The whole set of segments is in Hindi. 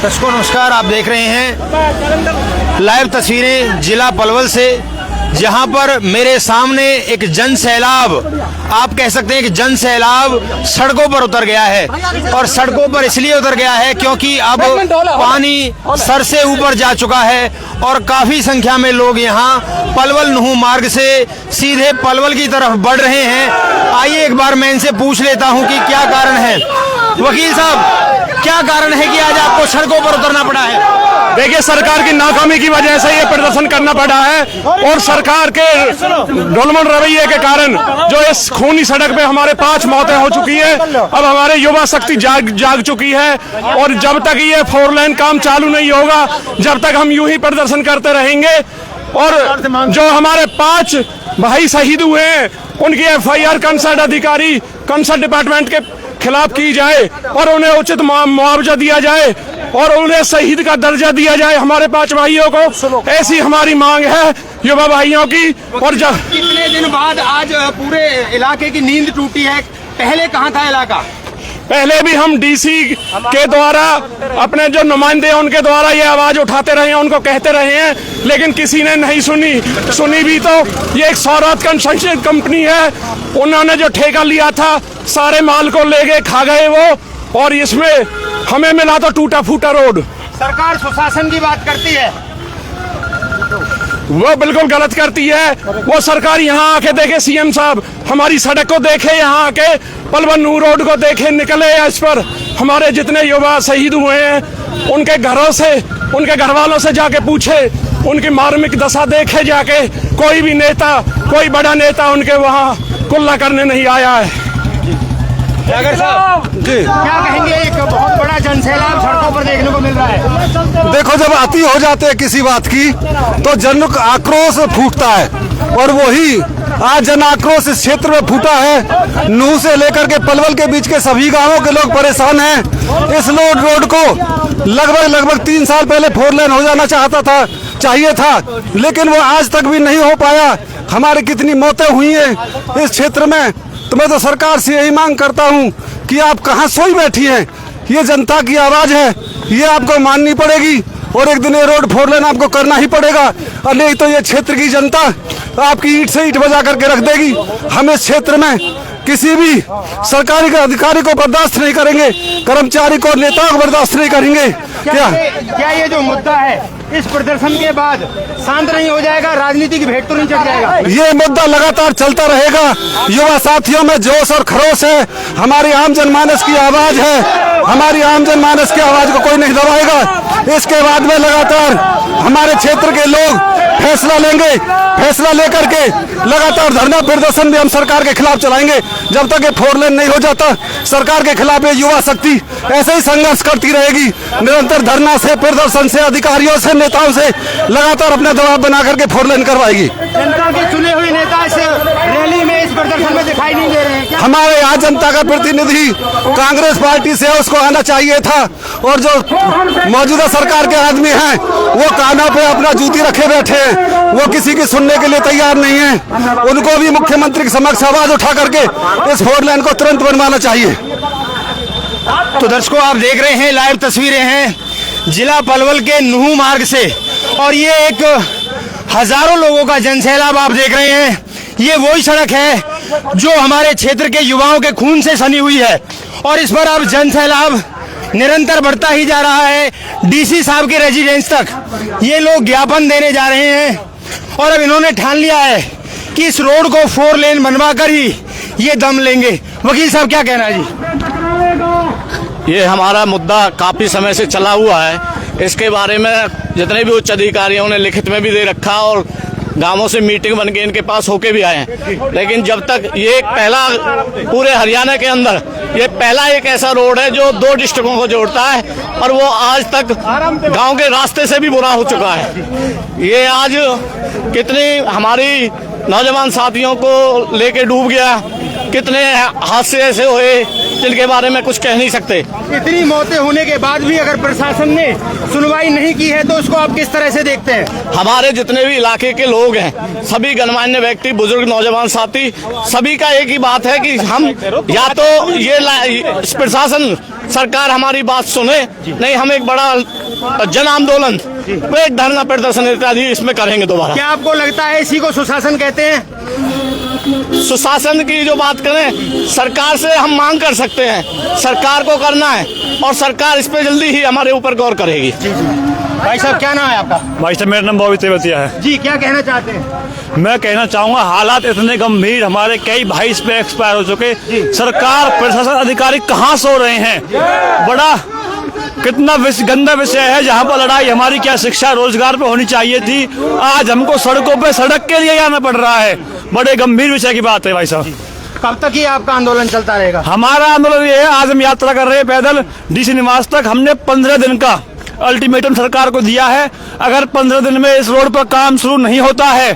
दर्शकों नमस्कार, आप देख रहे हैं लाइव तस्वीरें जिला पलवल से, जहां पर मेरे सामने एक जन सैलाब, आप कह सकते हैं कि जन सैलाब सड़कों पर उतर गया है। और सड़कों पर इसलिए उतर गया है क्योंकि अब पानी सर से ऊपर जा चुका है और काफी संख्या में लोग यहां पलवल नुहू मार्ग से सीधे पलवल की तरफ बढ़ रहे हैं। आइए एक बार मैं इनसे पूछ लेता हूं कि क्या कारण है। वकील साहब, क्या कारण है कि आज आपको सड़कों पर उतरना पड़ा है? देखिए, सरकार की नाकामी की वजह से ये प्रदर्शन करना पड़ा है और सरकार के ढोलमन रवैये के कारण जो इस खूनी सड़क पे हमारे 5 मौतें हो चुकी है। अब हमारे युवा शक्ति जाग चुकी है और जब तक ये 4 लेन काम चालू नहीं होगा, जब तक हम यूं ही प्रदर्शन करते रहेंगे। और जो हमारे 5 भाई शहीद हुए हैं, उनकी FIR कंसर्न अधिकारी, कंसर्न डिपार्टमेंट के खिलाफ की जाए और उन्हें उचित मुआवजा दिया जाए और उन्हें शहीद का दर्जा दिया जाए हमारे 5 भाइयों को। ऐसी हमारी मांग है युवा भाइयों की। और जब कितने दिन बाद आज पूरे इलाके की नींद टूटी है? पहले कहाँ था इलाका? पहले भी हम DC के द्वारा, अपने जो नुमाइंदे हैं उनके द्वारा ये आवाज उठाते रहे हैं, उनको कहते रहे हैं, लेकिन किसी ने नहीं सुनी भी तो ये एक सौराठ कंस्ट्रक्शन कंपनी है, उन्होंने जो ठेका लिया था सारे माल को ले गए, खा गए वो। और इसमें हमें मिला तो टूटा फूटा रोड। सरकार सुशासन की बात करती है, वो बिल्कुल गलत करती है। वो सरकार यहाँ आके देखे, CM साहब हमारी सड़क को देखे, यहाँ आके पलवल नुहू रोड को देखे, निकले इस पर। हमारे जितने युवा शहीद हुए हैं उनके घरों से, उनके घर वालों से जाके पूछे, उनकी मार्मिक दशा देखे जाके। कोई भी नेता, कोई बड़ा नेता उनके वहाँ कुल्ला करने नहीं आया है। सागर साहब जी, क्या कहेंगे? एक बहुत बड़ा जनसैलाब सड़कों पर देखने को मिल रहा है। देखो, जब अति हो जाते हैं किसी बात की तो जन आक्रोश फूटता है, और वही आज जन आक्रोश इस क्षेत्र में फूटा है। नुहू से लेकर के पलवल के बीच के सभी गांवों के लोग परेशान हैं। इस रोड को लगभग 3 साल पहले 4 लेन हो जाना चाहिए था, लेकिन वो आज तक भी नहीं हो पाया। हमारी कितनी मौतें हुई हैं इस क्षेत्र में। तो मैं तो सरकार से यही मांग करता हूं कि आप कहां सोई बैठी हैं? ये जनता की आवाज है, ये आपको माननी पड़ेगी और एक दिन ये रोड 4 लेन आपको करना ही पड़ेगा। और नहीं तो ये क्षेत्र की जनता आपकी ईंट से ईंट बजा करके रख देगी। हम इस क्षेत्र में किसी भी सरकारी अधिकारी को बर्दाश्त नहीं करेंगे, कर्मचारी को, नेता को बर्दाश्त नहीं करेंगे। क्या ये जो मुद्दा है इस प्रदर्शन के बाद शांत नहीं हो जाएगा? राजनीति की भेंट तो नहीं चढ़ जाएगा? ये मुद्दा लगातार चलता रहेगा। युवा साथियों में जोश और खरोश है, हमारी आम जनमानस की आवाज है, हमारी आम जनमानस की आवाज को कोई नहीं दबाएगा। इसके बाद में लगातार हमारे क्षेत्र के लोग फैसला लेंगे, फैसला लेकर के लगातार धरना प्रदर्शन भी हम सरकार के खिलाफ चलाएंगे। जब तक ये 4 लेन नहीं हो जाता, सरकार के खिलाफ ये युवा शक्ति ऐसे ही संघर्ष करती रहेगी। निरंतर धरना से, प्रदर्शन से, अधिकारियों से, नेताओं से लगातार अपना दबाव बना करके 4 लेन करवाएगी। जनता के चुने हुए नेता इस रैली में, इस प्रदर्शन में दिखाई नहीं दे रहे हैं। हमारे यहाँ जनता का प्रतिनिधि कांग्रेस पार्टी से, उसको आना चाहिए था। और जो मौजूदा सरकार के आदमी हैं वो कानों पे अपना जूती रखे बैठे हैं, वो किसी की सुनने के लिए तैयार नहीं है। उनको भी मुख्यमंत्री के समक्ष आवाज उठा करके इस 4 लेन को तुरंत बनवाना चाहिए। तो दर्शकों, आप देख रहे हैं लाइव तस्वीरें हैं जिला पलवल के नुहू मार्ग से, और ये एक हजारों लोगों का जनसैलाब आप देख रहे हैं। ये वही सड़क है जो हमारे क्षेत्र के युवाओं के खून से सनी हुई है, और इस पर अब जनसैलाब निरंतर बढ़ता ही जा रहा है। DC साहब के रेजिडेंस तक ये लोग ज्ञापन देने जा रहे हैं, और अब इन्होंने ठान लिया है कि इस रोड को 4 लेन बनवा कर ही ये दम लेंगे। वकील साहब, क्या कहना है जी? ये हमारा मुद्दा काफ़ी समय से चला हुआ है। इसके बारे में जितने भी उच्च अधिकारियों ने लिखित में भी दे रखा और गांवों से मीटिंग बन के इनके पास होके भी आए हैं, लेकिन जब तक ये पहला पूरे हरियाणा के अंदर ये पहला एक ऐसा रोड है जो 2 डिस्ट्रिक्टों को जोड़ता है, और वो आज तक गांव के रास्ते से भी बुरा हो चुका है। ये आज कितनी हमारी नौजवान साथियों को लेके डूब गया। कितने हादसे ऐसे हुए जिनके बारे में कुछ कह नहीं सकते। इतनी मौतें होने के बाद भी अगर प्रशासन ने सुनवाई नहीं की है तो उसको आप किस तरह से देखते हैं? हमारे जितने भी इलाके के लोग हैं, सभी गणमान्य व्यक्ति, बुजुर्ग, नौजवान साथी, सभी का एक ही बात है कि हम या तो ये प्रशासन सरकार हमारी बात सुने, नहीं हम एक बड़ा जन आंदोलन, एक धरना प्रदर्शन इत्यादि इसमें करेंगे दोबारा। क्या आपको लगता है इसी को सुशासन कहते हैं? सुशासन की जो बात करें, सरकार से हम मांग कर सकते हैं, सरकार को करना है और सरकार इस पे जल्दी ही हमारे ऊपर गौर करेगी। भाई साहब क्या नाम है आपका? भाई साहब मेरा नाम बॉबी तेवतिया है जी, क्या कहना चाहते हैं? मैं कहना चाहूंगा हालात इतने गंभीर, हमारे कई भाई इस पे एक्सपायर हो चुके, सरकार प्रशासन अधिकारी कहाँ सो रहे हैं? बड़ा कितना गंदा विषय है जहाँ पर लड़ाई हमारी क्या शिक्षा रोजगार पे होनी चाहिए थी, आज हमको सड़कों पे सड़क के लिए आना पड़ रहा है। बड़े गंभीर विषय की बात है भाई साहब। कब तक ये आपका आंदोलन चलता रहेगा? हमारा आंदोलन ये है, आज हम यात्रा कर रहे हैं पैदल डीसी निवास तक। हमने 15 दिन का अल्टीमेटम सरकार को दिया है। अगर 15 दिन में इस रोड पर काम शुरू नहीं होता है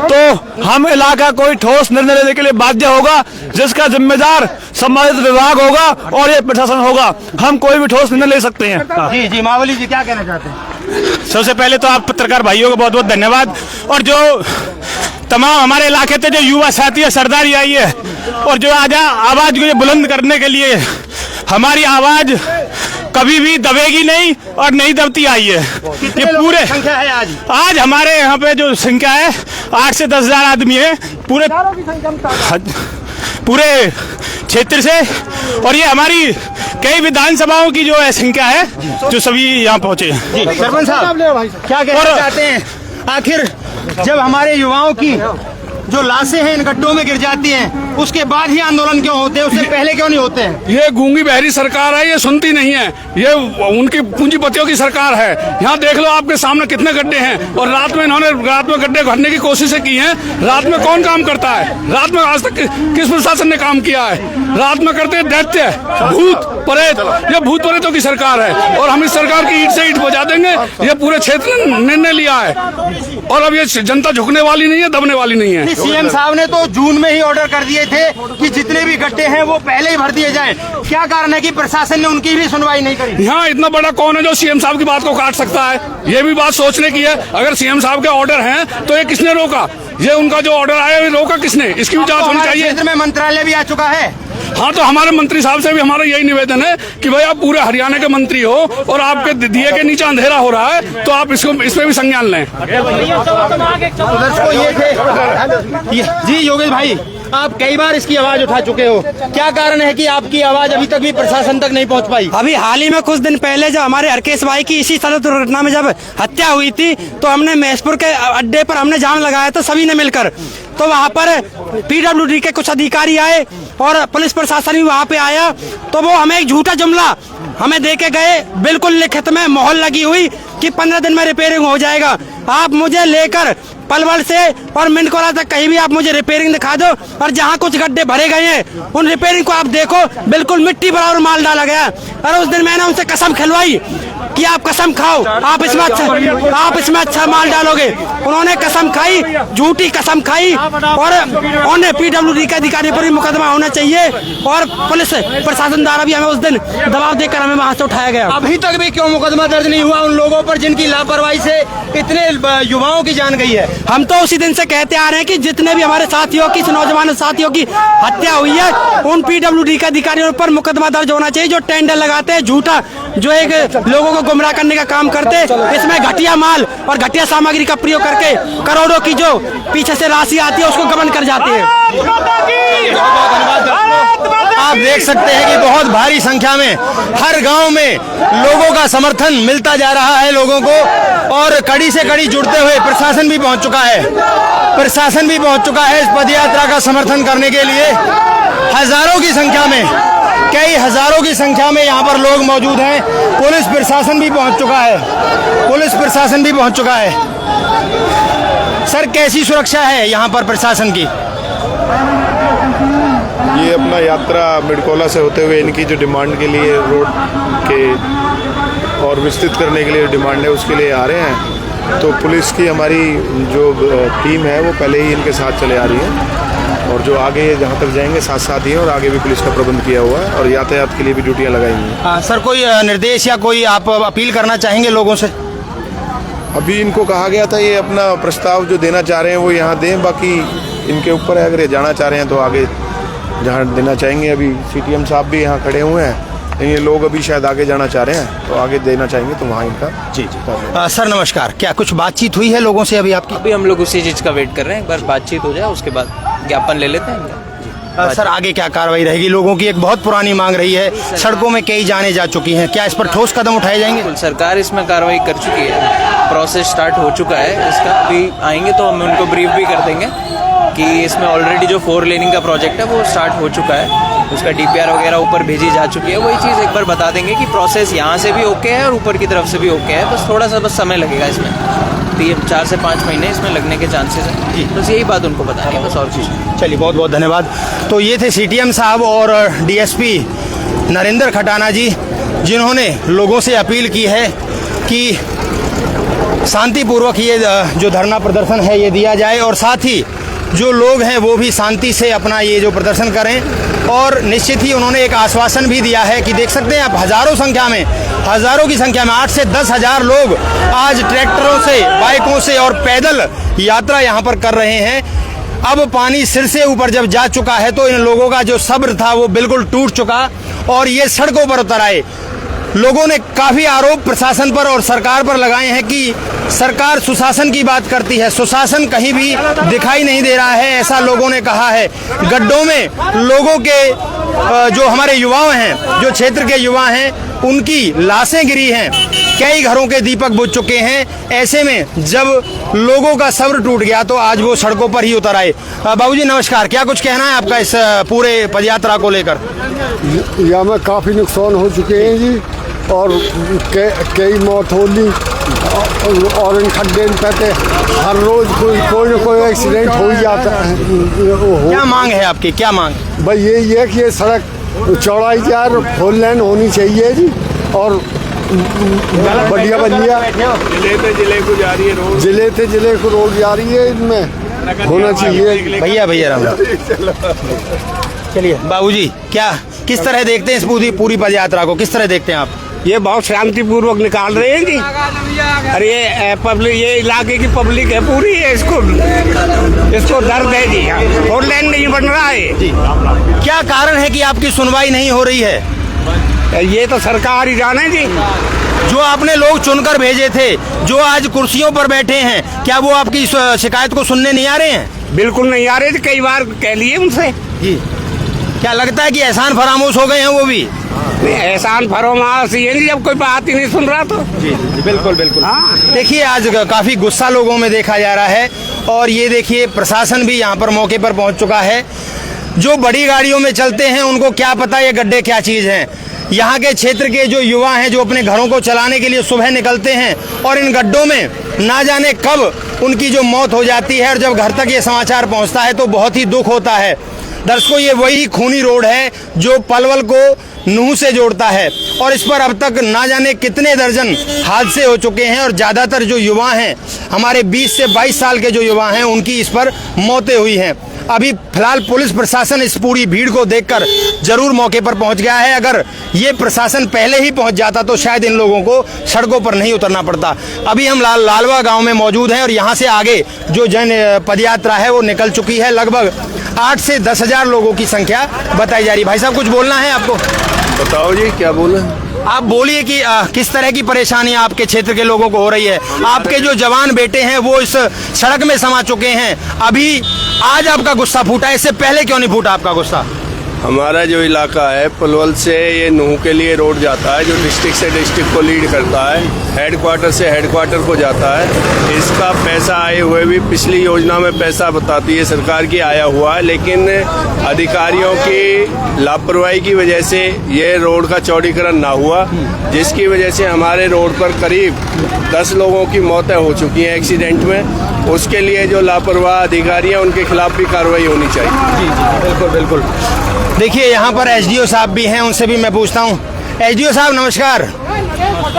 तो हम इलाका कोई ठोस निर्णय लेने के लिए बाध्य होगा, जिसका जिम्मेदार संबंधित विभाग होगा और ये प्रशासन होगा। हम कोई भी ठोस निर्णय ले सकते हैं। जी जी, मावली जी क्या कहना चाहते हैं? सबसे पहले तो आप पत्रकार भाइयों को बहुत बहुत धन्यवाद, और जो तमाम हमारे इलाके से जो युवा साथी है, सरदारी आई है और जो आज आवाज को बुलंद करने के लिए, हमारी आवाज कभी भी दबेगी नहीं और नहीं दबती आई है। ये पूरे संख्या है आज हमारे यहाँ पे जो संख्या है 8 से 10 हजार आदमी है पूरे क्षेत्र से, और ये हमारी कई विधानसभाओं की जो है संख्या है जो सभी यहाँ पहुंचे। सरपंच साहब क्या कहना चाहते हैं? आखिर जब हमारे युवाओं की जो लाशें हैं इन गड्ढों में गिर जाती हैं, उसके बाद ही आंदोलन क्यों होते हैं, उससे पहले क्यों नहीं होते हैं? ये गूंगी बहरी सरकार है, ये सुनती नहीं है, ये उनकी पूंजीपतियों की सरकार है। यहाँ देख लो आपके सामने कितने गड्ढे हैं, और रात में इन्होंने गड्ढे भरने की कोशिशें की हैं। रात में कौन काम करता है? रात में आज तक किस प्रशासन ने काम किया है? रात में करते हैं दैत्य, भूत प्रेत, ये भूत प्रेतों की सरकार है और हम इस सरकार की ईंट से ईंट बजा देंगे। ये पूरे क्षेत्र ने निर्णय लिया है और अब ये जनता झुकने वाली नहीं है, दबने वाली नहीं है। सीएम साहब ने तो जून में ही ऑर्डर कर दिए थे कि जितने भी गड्ढे हैं वो पहले ही भर दिए जाएं। क्या कारण है कि प्रशासन ने उनकी भी सुनवाई नहीं करी? यहाँ इतना बड़ा कौन है जो सीएम साहब की बात को काट सकता है? ये भी बात सोचने की है। अगर सीएम साहब के ऑर्डर हैं तो ये किसने रोका? ये उनका जो ऑर्डर आया है रोका किसने? इसकी भी जांच होनी चाहिए। क्षेत्र में मंत्रालय भी आ चुका है। हाँ, तो हमारे मंत्री साहब से भी हमारा यही निवेदन है कि भाई आप पूरे हरियाणा के मंत्री हो और आपके दिए के नीचे अंधेरा हो रहा है, तो आप इसमें भी संज्ञान लें। जी योगेश भाई, आप कई बार इसकी आवाज उठा चुके हो, क्या कारण है कि आपकी आवाज अभी तक भी प्रशासन तक नहीं पहुंच पाई? अभी हाल ही में कुछ दिन पहले जब हमारे हरकेश भाई की इसी सड़क दुर्घटना में जब हत्या हुई थी, तो हमने महेशपुर के अड्डे पर हमने जाम लगाया था सभी ने मिलकर। तो वहाँ पर पीडब्ल्यूडी के कुछ अधिकारी आए और पुलिस प्रशासन भी वहाँ पे आया, तो वो हमें एक झूठा जुमला हमें दे के गए, बिल्कुल लिखित में मोहर लगी हुई कि 15 दिन में रिपेयरिंग हो जाएगा। आप मुझे लेकर पलवल से और मिंडकोला तक कहीं भी आप मुझे रिपेयरिंग दिखा दो, और जहाँ कुछ गड्ढे भरे गए हैं उन रिपेयरिंग को आप देखो, बिल्कुल मिट्टी बराबर माल डाला गया। और उस दिन मैंने उनसे कसम खिलवाई कि आप कसम खाओ, आप इसमें अच्छा माल डालोगे। उन्होंने कसम खाई, झूठी कसम खाई, और उन्हें पीडब्ल्यूडी के अधिकारी पर भी मुकदमा होना चाहिए और पुलिस प्रशासन द्वारा भी हमें उस दिन दबाव देकर हमें वहाँ से उठाया गया। अभी तक भी क्यों मुकदमा दर्ज नहीं हुआ उन लोगों पर जिनकी लापरवाही से इतने युवाओं की जान गई है? हम तो उसी दिन से कहते आ रहे हैं कि जितने भी हमारे साथियों की, नौजवान साथियों की हत्या हुई है, उन पीडब्ल्यूडी के अधिकारियों पर मुकदमा दर्ज होना चाहिए जो टेंडर लगाते हैं, झूठा जो एक लोगों को गुमराह करने का काम करते, इसमें घटिया माल और घटिया सामग्री का प्रयोग करके करोड़ों की जो पीछे से राशि आती है उसको गबन कर जाते हैं। आप देख सकते हैं कि बहुत भारी संख्या में हर गांव में लोगों का समर्थन मिलता जा रहा है लोगों को, और कड़ी से कड़ी जुड़ते हुए प्रशासन भी पहुंच चुका है। प्रशासन भी पहुंच चुका है इस पदयात्रा का समर्थन करने के लिए। हजारों की संख्या में, कई हजारों की संख्या में यहाँ पर लोग मौजूद हैं। पुलिस प्रशासन भी पहुंच चुका है, पुलिस प्रशासन भी पहुंच चुका है। सर, कैसी सुरक्षा है यहाँ पर प्रशासन की? ये अपना यात्रा मिडकोला से होते हुए इनकी जो डिमांड के लिए रोड के और विस्तृत करने के लिए डिमांड है उसके लिए आ रहे हैं। तो पुलिस की हमारी जो टीम है वो पहले ही इनके साथ चले आ रही है और जो आगे जहाँ तक जाएंगे साथ साथ ही हैं, और आगे भी पुलिस का प्रबंध किया हुआ है और यातायात के लिए भी ड्यूटियाँ लगाई हुई हैं। सर कोई निर्देश या कोई आप अपील करना चाहेंगे लोगों से? अभी इनको कहा गया था ये अपना प्रस्ताव जो देना चाह रहे हैं वो यहाँ दें, बाकी इनके ऊपर है, अगर ये जाना चाह रहे हैं तो आगे जहाँ देना चाहेंगे। अभी CTM साहब भी यहाँ खड़े हुए हैं, ये लोग अभी शायद आगे जाना चाह रहे हैं तो आगे देना चाहेंगे तो वहाँ इनका जी। सर नमस्कार, क्या कुछ बातचीत हुई है लोगों से अभी आपकी? अभी हम लोग उसी चीज़ का वेट कर रहे हैं, एक बार बातचीत हो जाए उसके बाद ज्ञापन ले लेते हैं। सर आगे क्या कार्रवाई रहेगी? लोगों की एक बहुत पुरानी मांग रही है, सड़कों में कई जाने जा चुकी हैं, क्या इस पर ठोस कदम उठाए जाएंगे? बिल्कुल, सरकार इसमें कार्रवाई कर चुकी है, प्रोसेस स्टार्ट हो चुका है इसका। अभी आएंगे तो हम उनको ब्रीफ भी कर देंगे कि इसमें ऑलरेडी जो 4 लेनिंग का प्रोजेक्ट है वो स्टार्ट हो चुका है, उसका DPR वगैरह ऊपर भेजी जा चुकी है। वही चीज़ एक बार बता देंगे कि प्रोसेस यहाँ से भी ओके है और ऊपर की तरफ से भी ओके है, बस थोड़ा सा बस समय लगेगा इसमें, 4 से 5 महीने इसमें लगने के चांसेस हैं। बस यही बात उनको बतानी है, बस और कुछ। चलिए बहुत बहुत धन्यवाद। तो ये थे CTM साहब और DSP नरेंद्र खटाना जी, जिन्होंने लोगों से अपील की है कि शांतिपूर्वक ये जो धरना प्रदर्शन है ये दिया जाए और साथ ही जो लोग हैं वो भी शांति से अपना ये जो प्रदर्शन करें। और निश्चित ही उन्होंने एक आश्वासन भी दिया है कि देख सकते हैं आप हज़ारों की संख्या में 8 से 10 हज़ार लोग आज ट्रैक्टरों से, बाइकों से और पैदल यात्रा यहाँ पर कर रहे हैं। अब पानी सिर से ऊपर जब जा चुका है तो इन लोगों का जो सब्र था वो बिल्कुल टूट चुका और ये सड़कों पर उतर आए। लोगों ने काफ़ी आरोप प्रशासन पर और सरकार पर लगाए हैं कि सरकार सुशासन की बात करती है, सुशासन कहीं भी दिखाई नहीं दे रहा है, ऐसा लोगों ने कहा है। गड्ढों में लोगों के जो हमारे युवा हैं, जो क्षेत्र के युवा हैं, उनकी लाशें गिरी हैं, कई घरों के दीपक बुझ चुके हैं। ऐसे में जब लोगों का सब्र टूट गया तो आज वो सड़कों पर ही उतर आए। बाबूजी नमस्कार, क्या कुछ कहना है आपका इस पूरे पदयात्रा को लेकर? यहाँ में काफ़ी नुकसान हो चुके हैं जी, और कई मौत हो ली और इन खड्डे में कहते हर रोज कोई न कोई एक्सीडेंट हो ही जाता है। क्या मांग है आपकी, क्या मांग? भाई यही है कि ये सड़क चौड़ाई 4 4 लेन होनी चाहिए जी, और बढ़िया जिले को जा रही है रोड, जिले को रोड जा रही है, इनमें होना चाहिए। भैया राम। चलिए बाबूजी, क्या किस तरह देखते हैं इस पूरी पदयात्रा को, किस तरह देखते हैं आप? ये बहुत शांतिपूर्वक निकाल रहे हैं जी। अरे ये पब्लिक, ये इलाके की पब्लिक है पूरी, इसको दर्द है जी। 4 लेन नहीं बन रहा है जी। क्या कारण है कि आपकी सुनवाई नहीं हो रही है? ये तो सरकार ही जाने जी। जो आपने लोग चुनकर भेजे थे, जो आज कुर्सियों पर बैठे हैं, क्या वो आपकी शिकायत को सुनने नहीं आ रहे हैं? बिल्कुल नहीं आ रहे थे, कई बार कह लिए उनसे जी। क्या लगता है कि एहसान फरामोश हो गए हैं वो भी? एहसान फरामोश ये नहीं, जब कोई बात ही नहीं सुन रहा तो। जी बिल्कुल। हाँ। देखिए आज काफी गुस्सा लोगों में देखा जा रहा है और ये देखिए प्रशासन भी यहाँ पर मौके पर पहुँच चुका है। जो बड़ी गाड़ियों में चलते हैं उनको क्या पता ये गड्ढे क्या चीज़ हैं। यहाँ के क्षेत्र के जो युवा हैं, जो अपने घरों को चलाने के लिए सुबह निकलते हैं और इन गड्ढों में ना जाने कब उनकी जो मौत हो जाती है, और जब घर तक ये समाचार पहुँचता है तो बहुत ही दुख होता है। दर्शकों, ये वही खूनी रोड है जो पलवल को नूह से जोड़ता है और इस पर अब तक ना जाने कितने दर्जन हादसे हो चुके हैं और ज़्यादातर जो युवा हैं, हमारे 20 से 22 साल के जो युवा हैं, उनकी इस पर मौतें हुई हैं। अभी फिलहाल पुलिस प्रशासन इस पूरी भीड़ को देखकर जरूर मौके पर पहुंच गया है। अगर ये प्रशासन पहले ही पहुंच जाता तो शायद इन लोगों को सड़कों पर नहीं उतरना पड़ता। अभी हम लालवा गांव में मौजूद हैं और यहाँ से आगे जो जन पदयात्रा है वो निकल चुकी है। लगभग 8 से 10 हज़ार लोगों की संख्या बताई जा रही है। भाई साहब कुछ बोलना है आपको? बताओ जी, क्या बोले? आप बोलिए कि किस तरह की परेशानी आपके क्षेत्र के लोगों को हो रही है। आपके जो जवान बेटे हैं वो इस सड़क में समा चुके हैं। अभी आज आपका गुस्सा फूटा, इससे पहले क्यों नहीं फूटा आपका गुस्सा? हमारा जो इलाका है पलवल से ये नूह के लिए रोड जाता है, जो डिस्ट्रिक्ट से डिस्ट्रिक्ट को लीड करता है, हेडक्वार्टर से हेडक्वार्टर को जाता है। इसका पैसा आए हुए भी पिछली योजना में पैसा बताती है सरकार की आया हुआ है, लेकिन अधिकारियों की लापरवाही की वजह से ये रोड का चौड़ीकरण ना हुआ, जिसकी वजह से हमारे रोड पर करीब 10 लोगों की मौतें हो चुकी हैं एक्सीडेंट में। उसके लिए जो लापरवाह अधिकारी हैं उनके खिलाफ भी कार्रवाई होनी चाहिए। जी बिल्कुल। देखिए यहाँ पर SDO साहब भी हैं, उनसे भी मैं पूछता हूँ। एसडीओ साहब नमस्कार,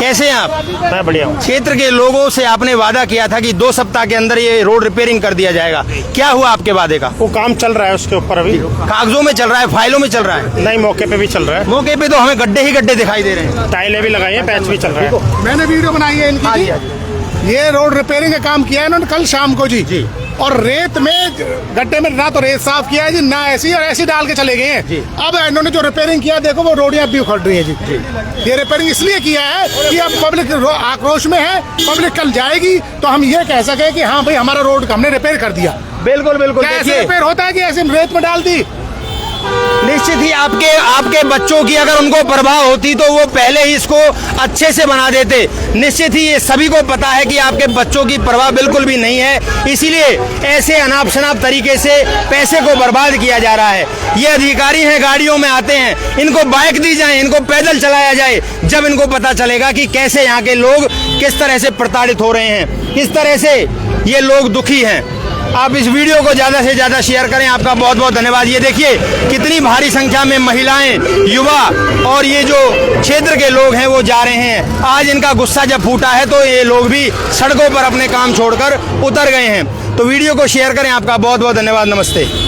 कैसे हैं आप? मैं बढ़िया हूँ। क्षेत्र के लोगों से आपने वादा किया था कि 2 सप्ताह के अंदर ये रोड रिपेयरिंग कर दिया जाएगा, क्या हुआ आपके वादे का? वो काम चल रहा है उसके ऊपर अभी। कागजों में चल रहा है, फाइलों में चल रहा है? नहीं, मौके पे भी चल रहा है। मौके पे तो हमें गड्ढे ही गड्ढे दिखाई दे रहे हैं। टाइलें भी लगाई है, पैच भी चल रहा है। मैंने वीडियो बनाई है इनकी ये रोड रिपेयरिंग का काम किया है इन्होंने कल शाम को जी और रेत में गड्ढे में ना तो रेत साफ किया है जी, ना ऐसी और ऐसी डाल के चले गए हैं। अब इन्होंने जो रिपेयरिंग किया देखो वो रोडियां भी उखड़ रही है जी। ये रिपेयरिंग इसलिए किया है कि अब पब्लिक आक्रोश में है, पब्लिक कल जाएगी तो हम ये कह सके कि हाँ भाई हमारा रोड हमने रिपेयर कर दिया। बिल्कुल बिल्कुल। ऐसे रिपेयर होता है कि ऐसे रेत में डाल दी। निश्चित ही आपके बच्चों की अगर उनको परवाह होती तो वो पहले ही इसको अच्छे से बना देते। निश्चित ही ये सभी को पता है कि आपके बच्चों की परवाह बिल्कुल भी नहीं है, इसीलिए ऐसे अनाप शनाप तरीके से पैसे को बर्बाद किया जा रहा है। ये अधिकारी हैं, गाड़ियों में आते हैं, इनको बाइक दी जाए, इनको पैदल चलाया जाए, जब इनको पता चलेगा कि कैसे यहाँ के लोग किस तरह से प्रताड़ित हो रहे हैं, किस तरह से ये लोग दुखी हैं। आप इस वीडियो को ज़्यादा से ज़्यादा शेयर करें, आपका बहुत बहुत धन्यवाद। ये देखिए कितनी भारी संख्या में महिलाएं, युवा और ये जो क्षेत्र के लोग हैं वो जा रहे हैं। आज इनका गुस्सा जब फूटा है तो ये लोग भी सड़कों पर अपने काम छोड़कर उतर गए हैं। तो वीडियो को शेयर करें, आपका बहुत बहुत धन्यवाद। नमस्ते।